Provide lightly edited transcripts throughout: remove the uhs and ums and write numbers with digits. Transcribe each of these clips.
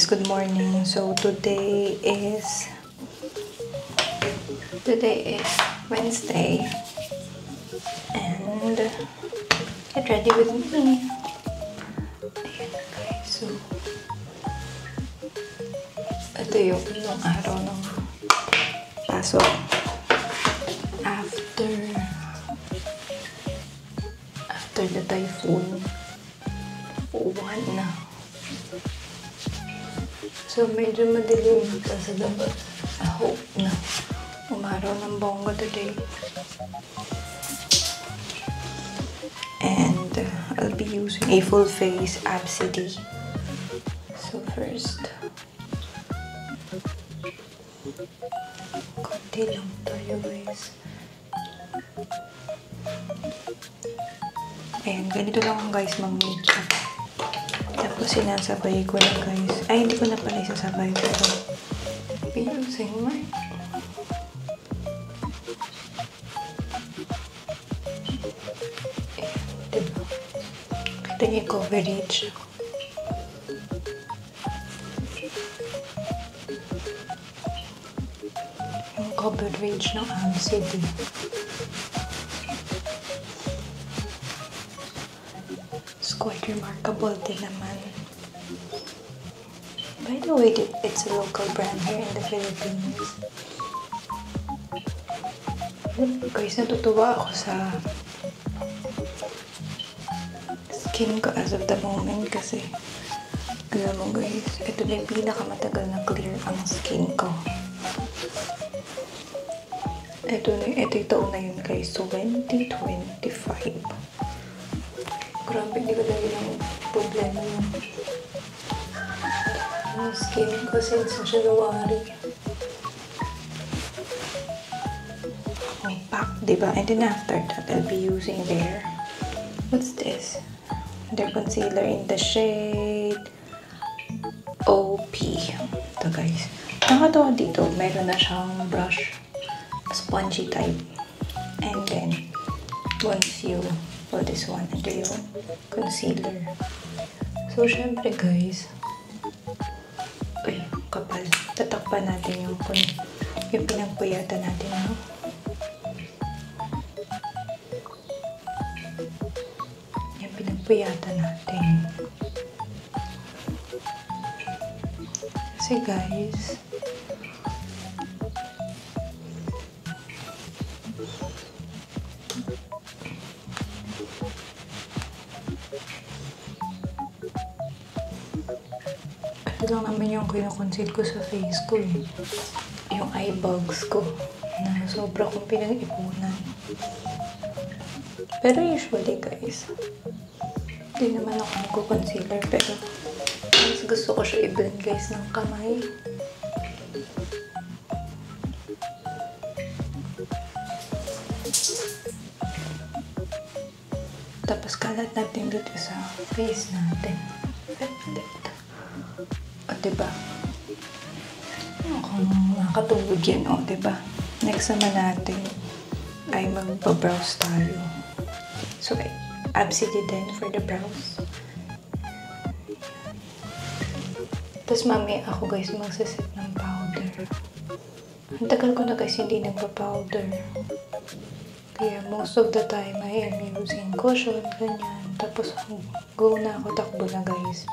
guys, good morning. So today is Wednesday and get ready with me. Ayan guys, so ito yung nung araw ng pasok after the typhoon. Uwan na. So, medyo madilim pa sa labas. I hope na umaraw ng bongga today. And I'll be using a full face Absidy. So, first, konti lang tayo guys. Ayan, ganito lang guys mag-makeup. Tapos sinasabay ko na guys. Ay, hindi ko na pala isasabay pero using my diba? Kita niyo yung coverage. Yung coverage ng Absidy. It's quite remarkable din naman. By the way, it's a local brand here in the Philippines. Guys, natutuwa ako sa skin ko as of the moment kasi alam mo guys, ito na yung pinakamatagal na clear ang skin ko. Ito yung taon na yun guys, 2025. Grabe, hindi ko dahil ng problema yung skin ko since January. Opaque, diba? And then after that, I'll be using what's this? Their concealer in the shade OP. Ito guys. Nakatawa dito, meron na siyang brush, spongy type. And then, once you pull this one, ito yung concealer. So, syempre guys, uy, kapal. Tatakpan natin yung pinagpuyatan natin, no? Yung pinagpuyatan natin. Kasi guys, ito lang naman yung kino-conceal ko sa face ko eh. Yung eye bags ko na sobra kong pinag-ipunan. Pero usually guys, hindi naman ako nagko-concealer pero mas gusto ko siya i-blend guys ng kamay. Tapos kalat natin dito sa face natin. O, diba? Kung nakatulog yan, o, diba? Next naman natin ay magpa-brows tayo. So, Absidy din for the brows. Tapos, mamaya ako guys magsaset ng powder. Ang tagal ko na guys hindi nagpa-powder. Kaya most of the time I am using cushion, ganyan. Tapos, go na ako, takbo na guys.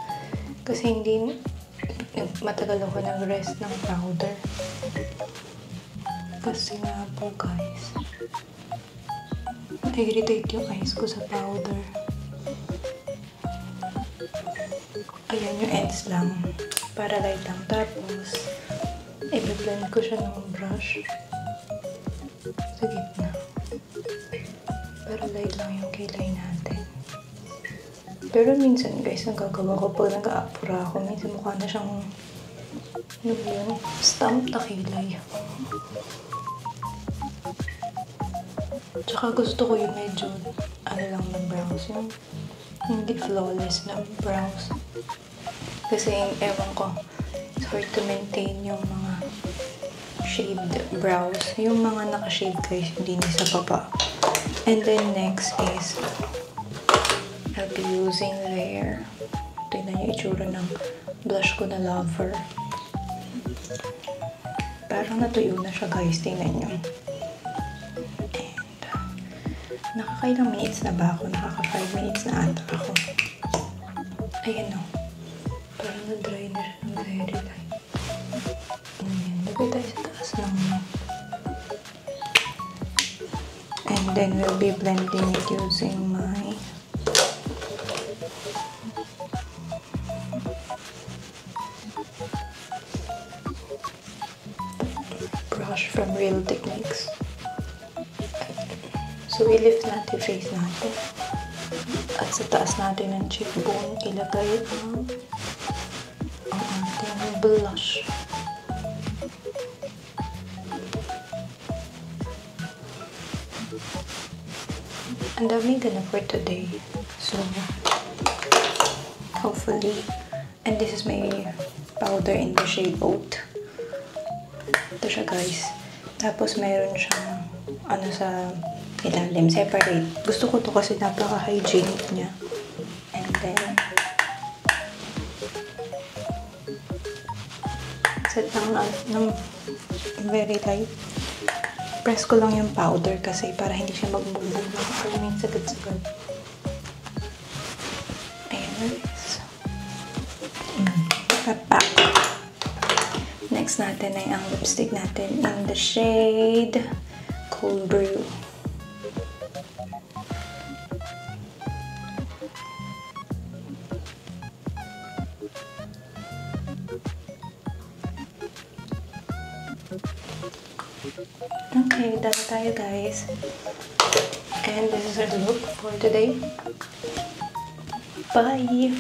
Kasi hindi matagal ako nag-rest ng powder. Kasi nga po guys, na-irritate yung eyes ko sa powder. Ayan yung ends lang. Para light lang. Tapos, i-blend ko siya ng brush sa gitna. Para light lang yung kilay natin. Pero minsan guys, nagagawa ko pag nag-aapura ako, minsan mukha na siyang yung stamp na kilay. Tsaka gusto ko yung medyo lang ng brows, yung hindi flawless na brows. Kasi ewan ko, it's hard to maintain yung mga shaved brows. Yung mga naka-shave guys, hindi na sa baba. And then next is I'll be using their, tingnan yung itsura ng blush ko na Lover. Parang natuyo na siya guys, tingnan nyo. And nakakailang minutes na ba ako? Nakaka 5 minutes na ata ako. Ayan o. Parang na-dry na siya ng very light. Ayan, lagay tayo sa taas ng and then we'll be blending it using my brush from Real Techniques. So, i-lift natin face natin. At sa taas natin ng cheekbone, ilagay ang ating blush. Ang dami ganap for today. So, hopefully, and this is my powder in the shade Oat. Ito siya guys. Tapos mayroon siyang ano sa ilalim, separate. Gusto ko to kasi napaka-hygienic niya. And then, set lang ng very light. Press ko lang yung powder kasi para hindi siya magbugbog ng alam yung sagad-sagad. Ayan guys. Papak. Next natin ay ang lipstick natin in the shade Cold Brew. Okay, done tayo guys. And this is our look for today. Bye!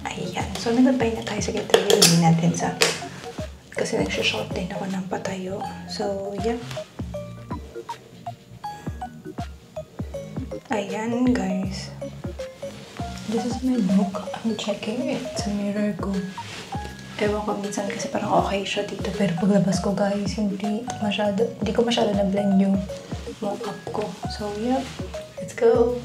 Ayan. So, nag-bye na tayo sa gitawin natin sa kasi nagsha-shot din ako ng patayo. So, yeah. Ayan guys. This is my look. I'm checking it sa mirror ko. Ewan ko, minsan kasi parang okay siya dito. Pero paglabas ko guys, hindi ko masyado na-blend yung makeup ko. So, yep. Let's go!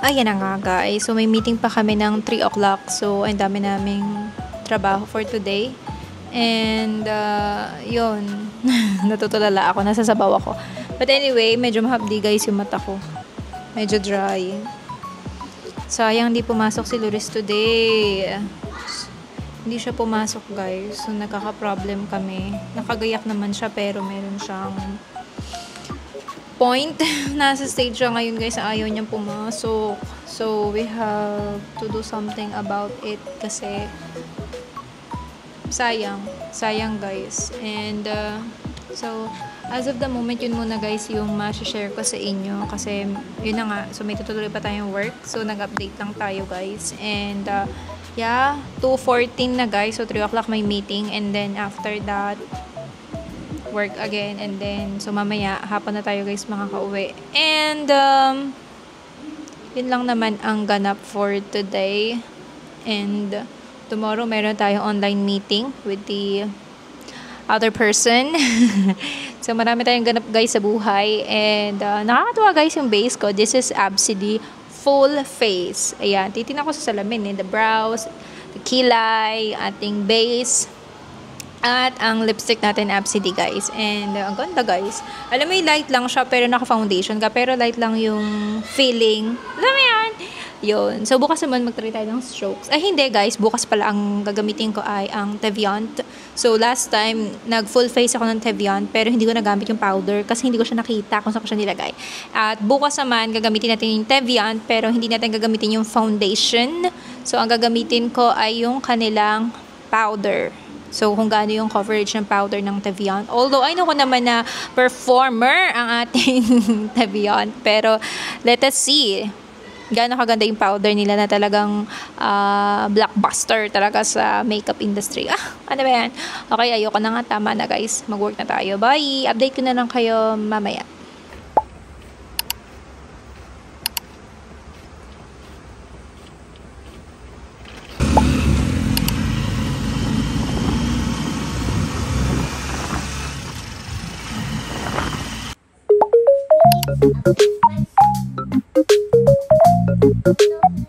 Ayan na nga guys. So may meeting pa kami ng 3 o'clock. So ang dami naming trabaho for today. And yun. Natutulala ako. Nasasabaw ako. But anyway, medyo mahapdi guys yung mata ko. Medyo dry. Sayang di pumasok si Loris today. Hindi siya pumasok guys. So nagkaka-problem kami. Nakagayak naman siya pero meron siyang point. Nasa stage siya ngayon guys, ayaw niyang pumasok. So, we have to do something about it kasi sayang. Sayang guys. And, so, as of the moment, yun muna guys yung ma-share ko sa inyo kasi yun na nga. So, may tutuloy pa tayong work. So, nag-update lang tayo guys. And, yeah, 2:14 na guys. So, 3 o'clock may meeting. And then, after that, work again, and then so mamaya hapon na tayo guys makakauwi. And yun lang naman ang ganap for today. And tomorrow meron tayong online meeting with the other person. So marami tayong ganap guys sa buhay. And nakakatuwa guys yung base ko. This is Absidy Full Face. Ayan, titignan ko sa salamin the brows, the kilay, ating base, at ang lipstick natin, Absidy guys. And ang ganda guys. Alam mo yung light lang siya pero naka-foundation ka. Pero light lang yung feeling. Alam mo yan? Yun. So bukas naman mag-try tayo ng strokes. Ay hindi guys. Bukas pala ang gagamitin ko ay ang Teviant. So last time, nag-full face ako ng Teviant pero hindi ko nagamit yung powder kasi hindi ko siya nakita kung saan ko siya nilagay. At bukas naman, gagamitin natin yung Teviant pero hindi natin gagamitin yung foundation. So ang gagamitin ko ay yung kanilang powder. So, kung gaano yung coverage ng powder ng Tevion. Although, I know ko naman na performer ang ating Tevion. Pero, let us see gaano kaganda yung powder nila na talagang blockbuster talaga sa makeup industry. Ano ba yan? Okay, ayoko na nga. Tama na guys. Mag-work na tayo. Bye! Update ko na lang kayo mamaya. Thank you.